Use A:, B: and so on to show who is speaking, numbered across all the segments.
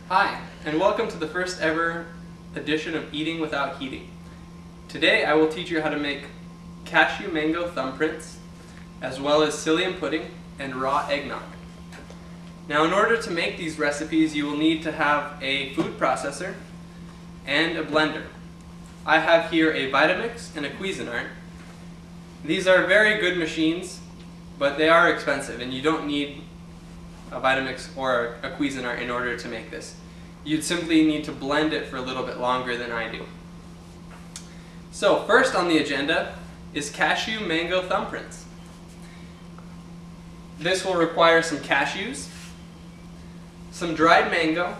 A: Hi, and welcome to the first ever edition of Eating Without Heating. Today I will teach you how to make cashew mango thumbprints, as well as psyllium pudding and raw eggnog. Now in order to make these recipes you will need to have a food processor and a blender. I have here a Vitamix and a Cuisinart. These are very good machines, but they are expensive and you don't need a Vitamix or a Cuisinart in order to make this. You'd simply need to blend it for a little bit longer than I do. So first on the agenda is cashew mango thumbprints. This will require some cashews, some dried mango,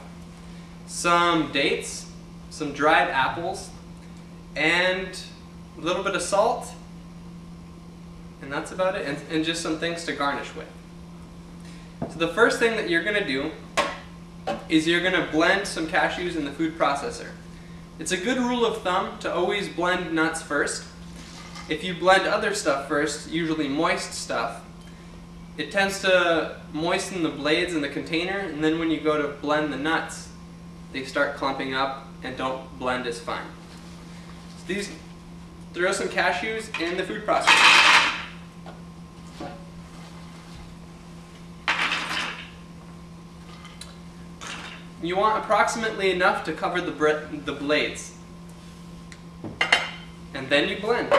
A: some dates, some dried apples, and a little bit of salt, and that's about it, and just some things to garnish with. So the first thing that you're going to do is you're going to blend some cashews in the food processor. It's a good rule of thumb to always blend nuts first. If you blend other stuff first, usually moist stuff, it tends to moisten the blades in the container, and then when you go to blend the nuts, they start clumping up and don't blend as fine. So throw some cashews in the food processor. You want approximately enough to cover the blades. And then you blend.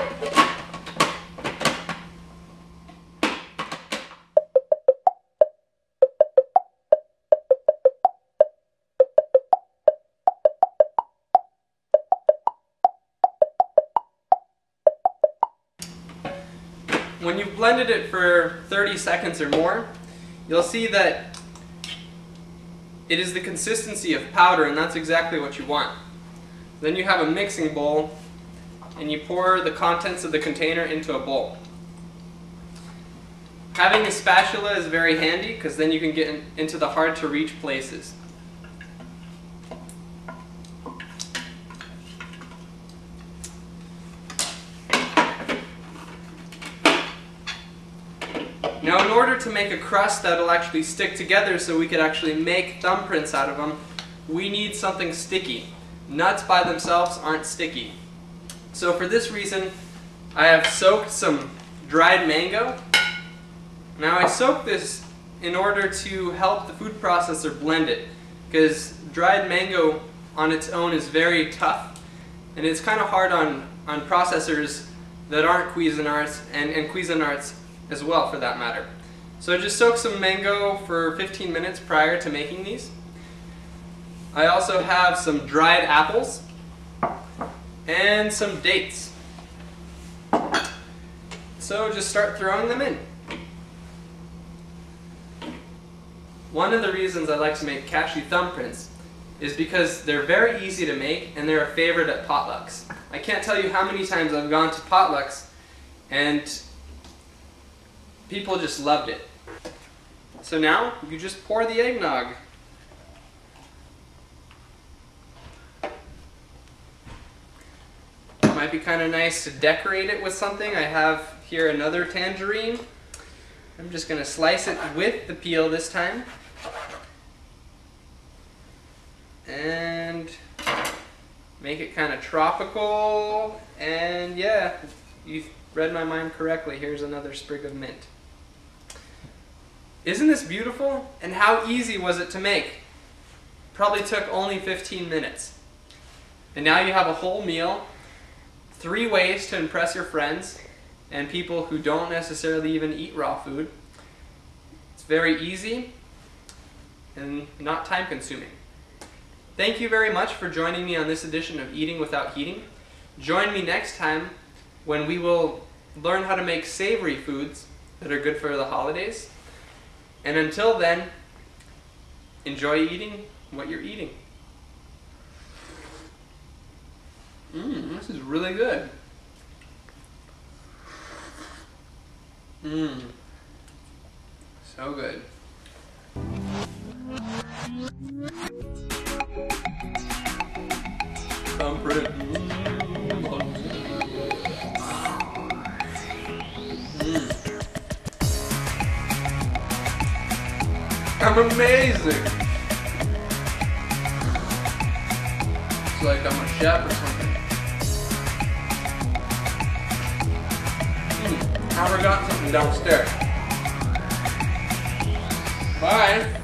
A: When you've blended it for 30 seconds or more, you'll see that it is the consistency of powder, and that's exactly what you want. Then you have a mixing bowl, and you pour the contents of the container into a bowl. Having a spatula is very handy, because then you can get into the hard to reach places. Now in order to make a crust that'll actually stick together so we could actually make thumbprints out of them, we need something sticky. Nuts by themselves aren't sticky. So for this reason, I have soaked some dried mango. Now I soak this in order to help the food processor blend it, because dried mango on its own is very tough, and it's kind of hard on processors that aren't Cuisinarts and Cuisinarts as well for that matter. So I just soak some mango for 15 minutes prior to making these. I also have some dried apples and some dates. So just start throwing them in. One of the reasons I like to make cashew thumbprints is because they're very easy to make and they're a favorite at potlucks. I can't tell you how many times I've gone to potlucks and people just loved it. So now you just pour the eggnog. It might be kind of nice to decorate it with something. I have here another tangerine. I'm just going to slice it with the peel this time. And make it kind of tropical. And yeah, you've read my mind correctly. Here's another sprig of mint. Isn't this beautiful? And how easy was it to make? Probably took only 15 minutes. And now you have a whole meal, 3 ways to impress your friends and people who don't necessarily even eat raw food. It's very easy and not time consuming. Thank you very much for joining me on this edition of Eating Without Heating. Join me next time when we will learn how to make savory foods that are good for the holidays. And until then, enjoy eating what you're eating. This is really good. So good. Thumbprint. I'm amazing. It's like I'm a chef or something. I forgot something downstairs. Bye.